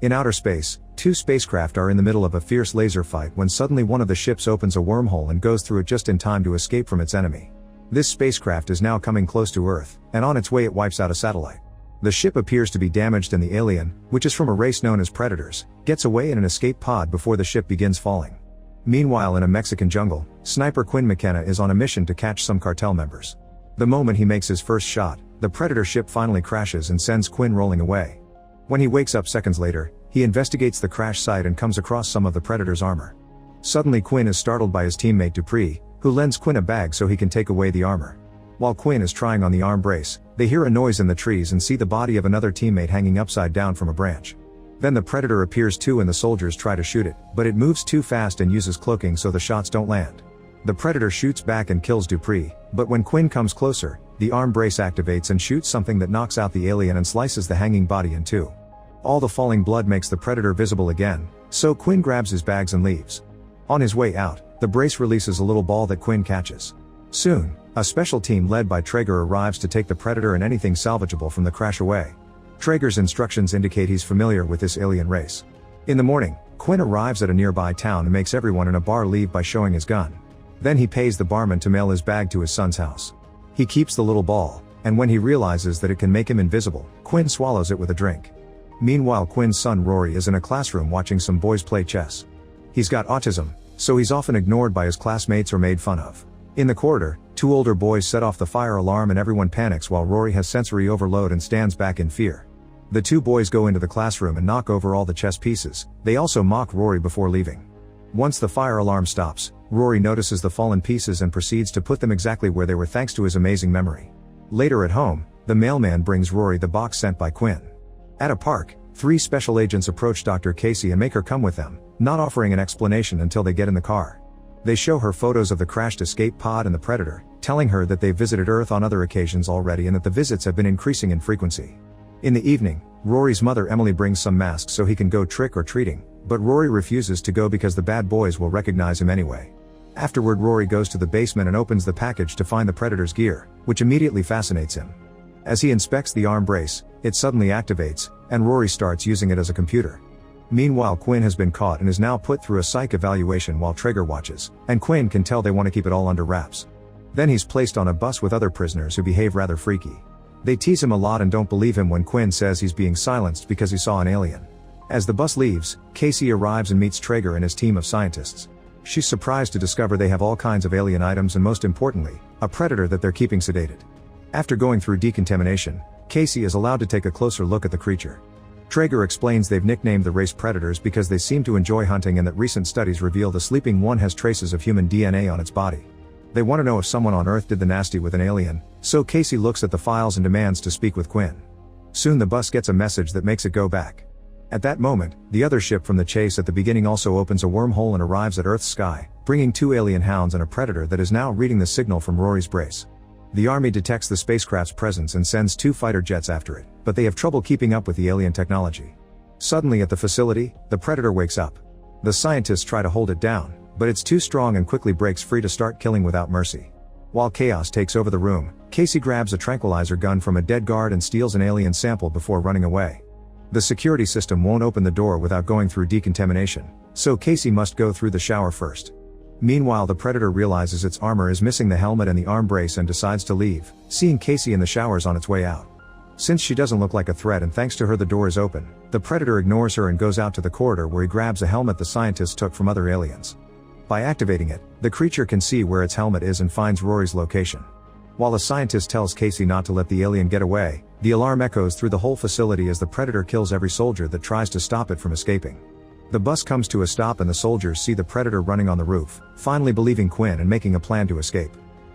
In outer space, two spacecraft are in the middle of a fierce laser fight when suddenly one of the ships opens a wormhole and goes through it just in time to escape from its enemy. This spacecraft is now coming close to Earth, and on its way it wipes out a satellite. The ship appears to be damaged and the alien, which is from a race known as Predators, gets away in an escape pod before the ship begins falling. Meanwhile, in a Mexican jungle, sniper Quinn McKenna is on a mission to catch some cartel members. The moment he makes his first shot, the Predator ship finally crashes and sends Quinn rolling away. When he wakes up seconds later, he investigates the crash site and comes across some of the Predator's armor. Suddenly Quinn is startled by his teammate Dupree, who lends Quinn a bag so he can take away the armor. While Quinn is trying on the arm brace, they hear a noise in the trees and see the body of another teammate hanging upside down from a branch. Then the Predator appears too and the soldiers try to shoot it, but it moves too fast and uses cloaking so the shots don't land. The Predator shoots back and kills Dupree, but when Quinn comes closer, the arm brace activates and shoots something that knocks out the alien and slices the hanging body in two. All the falling blood makes the Predator visible again, so Quinn grabs his bags and leaves. On his way out, the brace releases a little ball that Quinn catches. Soon, a special team led by Traeger arrives to take the Predator and anything salvageable from the crash away. Traeger's instructions indicate he's familiar with this alien race. In the morning, Quinn arrives at a nearby town and makes everyone in a bar leave by showing his gun. Then he pays the barman to mail his bag to his son's house. He keeps the little ball, and when he realizes that it can make him invisible, Quinn swallows it with a drink. Meanwhile, Quinn's son Rory is in a classroom watching some boys play chess. He's got autism, so he's often ignored by his classmates or made fun of. In the corridor, two older boys set off the fire alarm and everyone panics while Rory has sensory overload and stands back in fear. The two boys go into the classroom and knock over all the chess pieces. They also mock Rory before leaving. Once the fire alarm stops, Rory notices the fallen pieces and proceeds to put them exactly where they were thanks to his amazing memory. Later at home, the mailman brings Rory the box sent by Quinn. At a park, three special agents approach Dr. Casey and make her come with them, not offering an explanation until they get in the car. They show her photos of the crashed escape pod and the Predator, telling her that they've visited Earth on other occasions already and that the visits have been increasing in frequency. In the evening, Rory's mother Emily brings some masks so he can go trick-or-treating, but Rory refuses to go because the bad boys will recognize him anyway. Afterward, Rory goes to the basement and opens the package to find the Predator's gear, which immediately fascinates him. As he inspects the arm brace, it suddenly activates, and Rory starts using it as a computer. Meanwhile, Quinn has been caught and is now put through a psych evaluation while Traeger watches, and Quinn can tell they want to keep it all under wraps. Then he's placed on a bus with other prisoners who behave rather freaky. They tease him a lot and don't believe him when Quinn says he's being silenced because he saw an alien. As the bus leaves, Casey arrives and meets Traeger and his team of scientists. She's surprised to discover they have all kinds of alien items and most importantly, a predator that they're keeping sedated. After going through decontamination, Casey is allowed to take a closer look at the creature. Traeger explains they've nicknamed the race Predators because they seem to enjoy hunting and that recent studies reveal the sleeping one has traces of human DNA on its body. They want to know if someone on Earth did the nasty with an alien, so Casey looks at the files and demands to speak with Quinn. Soon the bus gets a message that makes it go back. At that moment, the other ship from the chase at the beginning also opens a wormhole and arrives at Earth's sky, bringing two alien hounds and a Predator that is now reading the signal from Rory's brace. The army detects the spacecraft's presence and sends two fighter jets after it, but they have trouble keeping up with the alien technology. Suddenly at the facility, the Predator wakes up. The scientists try to hold it down, but it's too strong and quickly breaks free to start killing without mercy. While chaos takes over the room, Casey grabs a tranquilizer gun from a dead guard and steals an alien sample before running away. The security system won't open the door without going through decontamination, so Casey must go through the shower first. Meanwhile, the Predator realizes its armor is missing the helmet and the arm brace and decides to leave, seeing Casey in the showers on its way out. Since she doesn't look like a threat and thanks to her the door is open, the Predator ignores her and goes out to the corridor where he grabs a helmet the scientists took from other aliens. By activating it, the creature can see where its helmet is and finds Rory's location. While the scientist tells Casey not to let the alien get away, the alarm echoes through the whole facility as the Predator kills every soldier that tries to stop it from escaping. The bus comes to a stop and the soldiers see the Predator running on the roof, finally believing Quinn and making a plan to escape.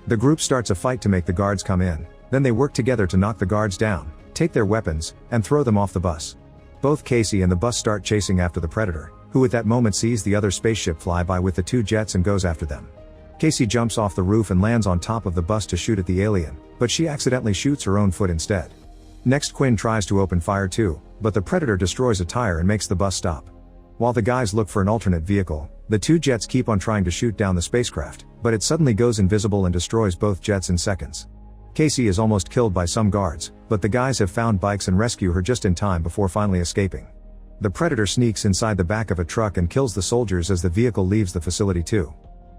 The group starts a fight to make the guards come in, then they work together to knock the guards down, take their weapons, and throw them off the bus. Both Casey and the bus start chasing after the Predator, who at that moment sees the other spaceship fly by with the two jets and goes after them. Casey jumps off the roof and lands on top of the bus to shoot at the alien, but she accidentally shoots her own foot instead. Next, Quinn tries to open fire too, but the Predator destroys a tire and makes the bus stop. While the guys look for an alternate vehicle, the two jets keep on trying to shoot down the spacecraft, but it suddenly goes invisible and destroys both jets in seconds. Casey is almost killed by some guards, but the guys have found bikes and rescue her just in time before finally escaping. The Predator sneaks inside the back of a truck and kills the soldiers as the vehicle leaves the facility too.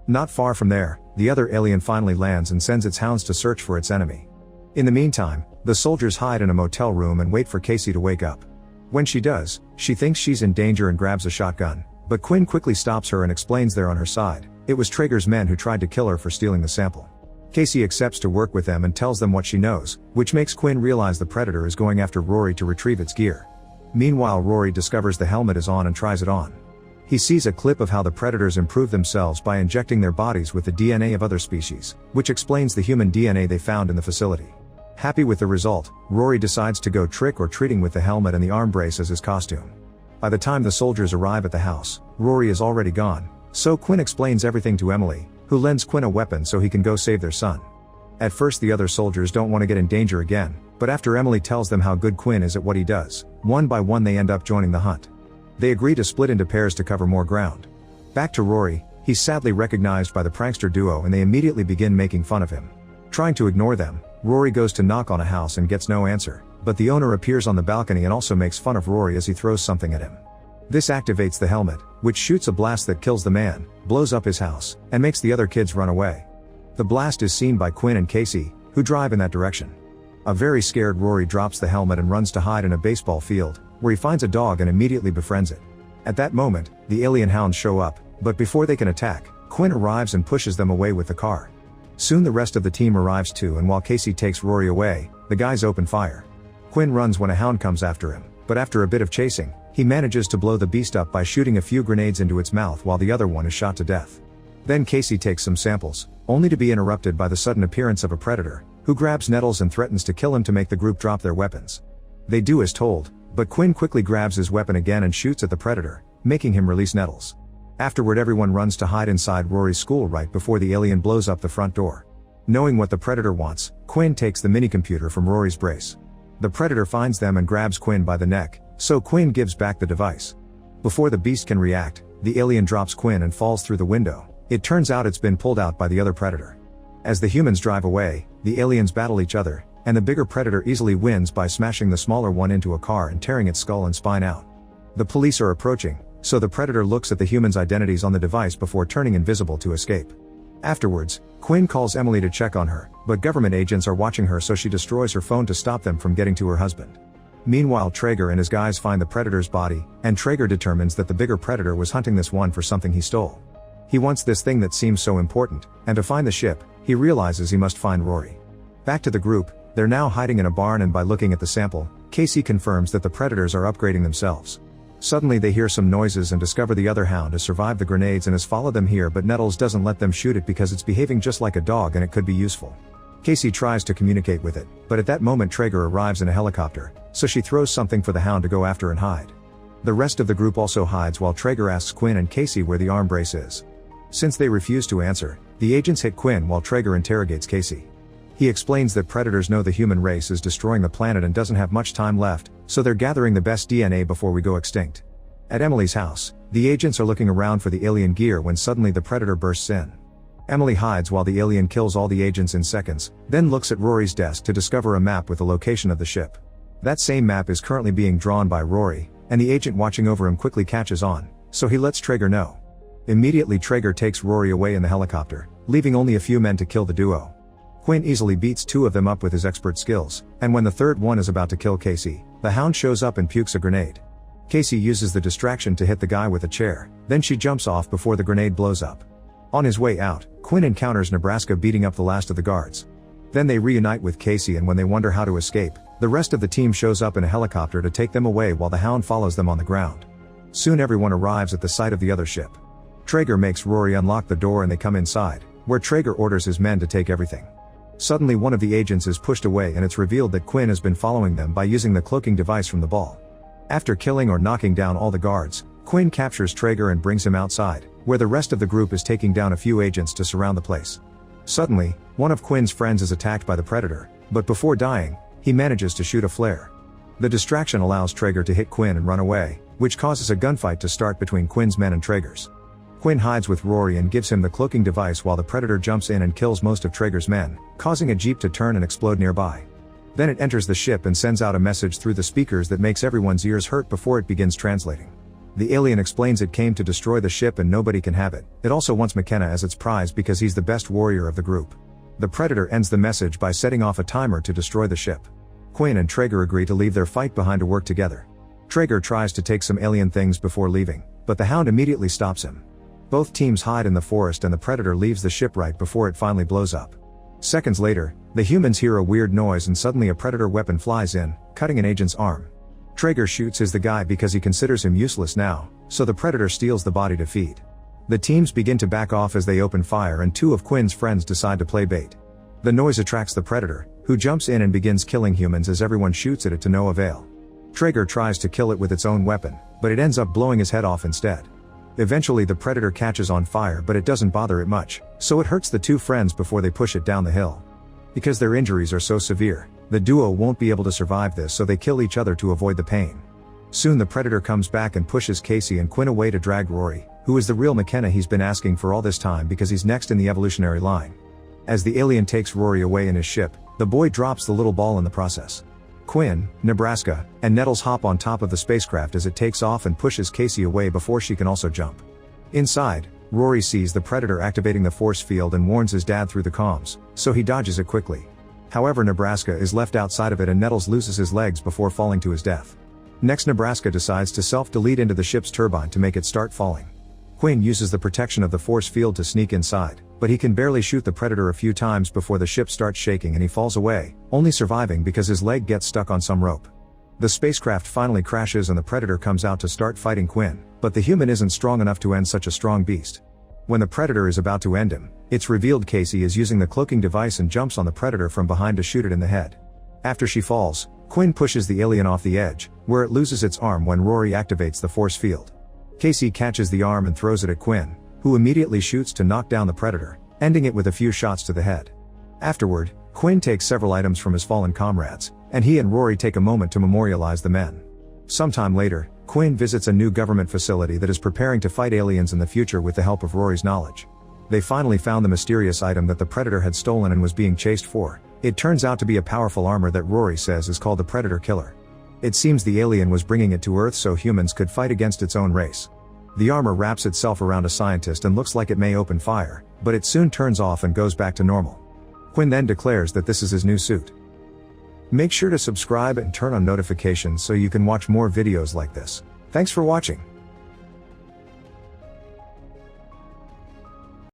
Not far from there, the other alien finally lands and sends its hounds to search for its enemy. In the meantime, the soldiers hide in a motel room and wait for Casey to wake up. When she does, she thinks she's in danger and grabs a shotgun, but Quinn quickly stops her and explains they're on her side. It was Traeger's men who tried to kill her for stealing the sample. Casey accepts to work with them and tells them what she knows, which makes Quinn realize the Predator is going after Rory to retrieve its gear. Meanwhile, Rory discovers the helmet is on and tries it on. He sees a clip of how the Predators improve themselves by injecting their bodies with the DNA of other species, which explains the human DNA they found in the facility. Happy with the result, Rory decides to go trick-or-treating with the helmet and the arm brace as his costume. By the time the soldiers arrive at the house, Rory is already gone, so Quinn explains everything to Emily, who lends Quinn a weapon so he can go save their son. At first the other soldiers don't want to get in danger again, but after Emily tells them how good Quinn is at what he does, one by one they end up joining the hunt. They agree to split into pairs to cover more ground. Back to Rory, he's sadly recognized by the prankster duo and they immediately begin making fun of him. Trying to ignore them, Rory goes to knock on a house and gets no answer, but the owner appears on the balcony and also makes fun of Rory as he throws something at him. This activates the helmet, which shoots a blast that kills the man, blows up his house, and makes the other kids run away. The blast is seen by Quinn and Casey, who drive in that direction. A very scared Rory drops the helmet and runs to hide in a baseball field, where he finds a dog and immediately befriends it. At that moment, the alien hounds show up, but before they can attack, Quinn arrives and pushes them away with the car. Soon the rest of the team arrives too, and while Casey takes Rory away, the guys open fire. Quinn runs when a hound comes after him, but after a bit of chasing, he manages to blow the beast up by shooting a few grenades into its mouth while the other one is shot to death. Then Casey takes some samples, only to be interrupted by the sudden appearance of a predator, who grabs Nettles and threatens to kill him to make the group drop their weapons. They do as told, but Quinn quickly grabs his weapon again and shoots at the predator, making him release Nettles. Afterward everyone runs to hide inside Rory's school right before the alien blows up the front door. Knowing what the predator wants, Quinn takes the minicomputer from Rory's brace. The predator finds them and grabs Quinn by the neck, so Quinn gives back the device. Before the beast can react, the alien drops Quinn and falls through the window. It turns out it's been pulled out by the other predator. As the humans drive away, the aliens battle each other, and the bigger predator easily wins by smashing the smaller one into a car and tearing its skull and spine out. The police are approaching, so the predator looks at the humans' identities on the device before turning invisible to escape. Afterwards, Quinn calls Emily to check on her, but government agents are watching her, so she destroys her phone to stop them from getting to her husband. Meanwhile, Traeger and his guys find the predator's body, and Traeger determines that the bigger predator was hunting this one for something he stole. He wants this thing that seems so important, and to find the ship, he realizes he must find Rory. Back to the group, they're now hiding in a barn, and by looking at the sample, Casey confirms that the predators are upgrading themselves. Suddenly they hear some noises and discover the other hound has survived the grenades and has followed them here, but Nettles doesn't let them shoot it because it's behaving just like a dog and it could be useful. Casey tries to communicate with it, but at that moment Traeger arrives in a helicopter, so she throws something for the hound to go after and hide. The rest of the group also hides while Traeger asks Quinn and Casey where the arm brace is. Since they refuse to answer, the agents hit Quinn while Traeger interrogates Casey. He explains that predators know the human race is destroying the planet and doesn't have much time left, so they're gathering the best DNA before we go extinct. At Emily's house, the agents are looking around for the alien gear when suddenly the predator bursts in. Emily hides while the alien kills all the agents in seconds, then looks at Rory's desk to discover a map with the location of the ship. That same map is currently being drawn by Rory, and the agent watching over him quickly catches on, so he lets Traeger know. Immediately Traeger takes Rory away in the helicopter, leaving only a few men to kill the duo. Quinn easily beats two of them up with his expert skills, and when the third one is about to kill Casey, the hound shows up and pukes a grenade. Casey uses the distraction to hit the guy with a chair, then she jumps off before the grenade blows up. On his way out, Quinn encounters Nebraska beating up the last of the guards. Then they reunite with Casey, and when they wonder how to escape, the rest of the team shows up in a helicopter to take them away while the hound follows them on the ground. Soon everyone arrives at the site of the other ship. Traeger makes Rory unlock the door and they come inside, where Traeger orders his men to take everything. Suddenly one of the agents is pushed away and it's revealed that Quinn has been following them by using the cloaking device from the ball. After killing or knocking down all the guards, Quinn captures Traeger and brings him outside, where the rest of the group is taking down a few agents to surround the place. Suddenly, one of Quinn's friends is attacked by the predator, but before dying, he manages to shoot a flare. The distraction allows Traeger to hit Quinn and run away, which causes a gunfight to start between Quinn's men and Traeger's. Quinn hides with Rory and gives him the cloaking device while the predator jumps in and kills most of Traeger's men, causing a jeep to turn and explode nearby. Then it enters the ship and sends out a message through the speakers that makes everyone's ears hurt before it begins translating. The alien explains it came to destroy the ship and nobody can have it. It also wants McKenna as its prize because he's the best warrior of the group. The Predator ends the message by setting off a timer to destroy the ship. Quinn and Traeger agree to leave their fight behind to work together. Traeger tries to take some alien things before leaving, but the Hound immediately stops him. Both teams hide in the forest and the Predator leaves the ship right before it finally blows up. Seconds later, the humans hear a weird noise and suddenly a Predator weapon flies in, cutting an agent's arm. Traeger shoots the guy because he considers him useless now, so the Predator steals the body to feed. The teams begin to back off as they open fire and two of Quinn's friends decide to play bait. The noise attracts the Predator, who jumps in and begins killing humans as everyone shoots at it to no avail. Traeger tries to kill it with its own weapon, but it ends up blowing his head off instead. Eventually the Predator catches on fire but it doesn't bother it much, so it hurts the two friends before they push it down the hill. Because their injuries are so severe, the duo won't be able to survive this, so they kill each other to avoid the pain. Soon the Predator comes back and pushes Casey and Quinn away to drag Rory, who is the real McKenna he's been asking for all this time because he's next in the evolutionary line. As the alien takes Rory away in his ship, the boy drops the little ball in the process. Quinn, Nebraska, and Nettles hop on top of the spacecraft as it takes off and pushes Casey away before she can also jump. Inside, Rory sees the Predator activating the force field and warns his dad through the comms, so he dodges it quickly. However, Nebraska is left outside of it and Nettles loses his legs before falling to his death. Next, Nebraska decides to self-delete into the ship's turbine to make it start falling. Quinn uses the protection of the force field to sneak inside, but he can barely shoot the Predator a few times before the ship starts shaking and he falls away, only surviving because his leg gets stuck on some rope. The spacecraft finally crashes and the Predator comes out to start fighting Quinn, but the human isn't strong enough to end such a strong beast. When the Predator is about to end him, it's revealed Casey is using the cloaking device and jumps on the Predator from behind to shoot it in the head. After she falls, Quinn pushes the alien off the edge, where it loses its arm when Rory activates the force field. Casey catches the arm and throws it at Quinn, who immediately shoots to knock down the Predator, ending it with a few shots to the head. Afterward, Quinn takes several items from his fallen comrades, and he and Rory take a moment to memorialize the men. Sometime later, Quinn visits a new government facility that is preparing to fight aliens in the future with the help of Rory's knowledge. They finally found the mysterious item that the Predator had stolen and was being chased for. It turns out to be a powerful armor that Rory says is called the Predator Killer. It seems the alien was bringing it to Earth so humans could fight against its own race. The armor wraps itself around a scientist and looks like it may open fire, but it soon turns off and goes back to normal. Quinn then declares that this is his new suit. Make sure to subscribe and turn on notifications so you can watch more videos like this. Thanks for watching.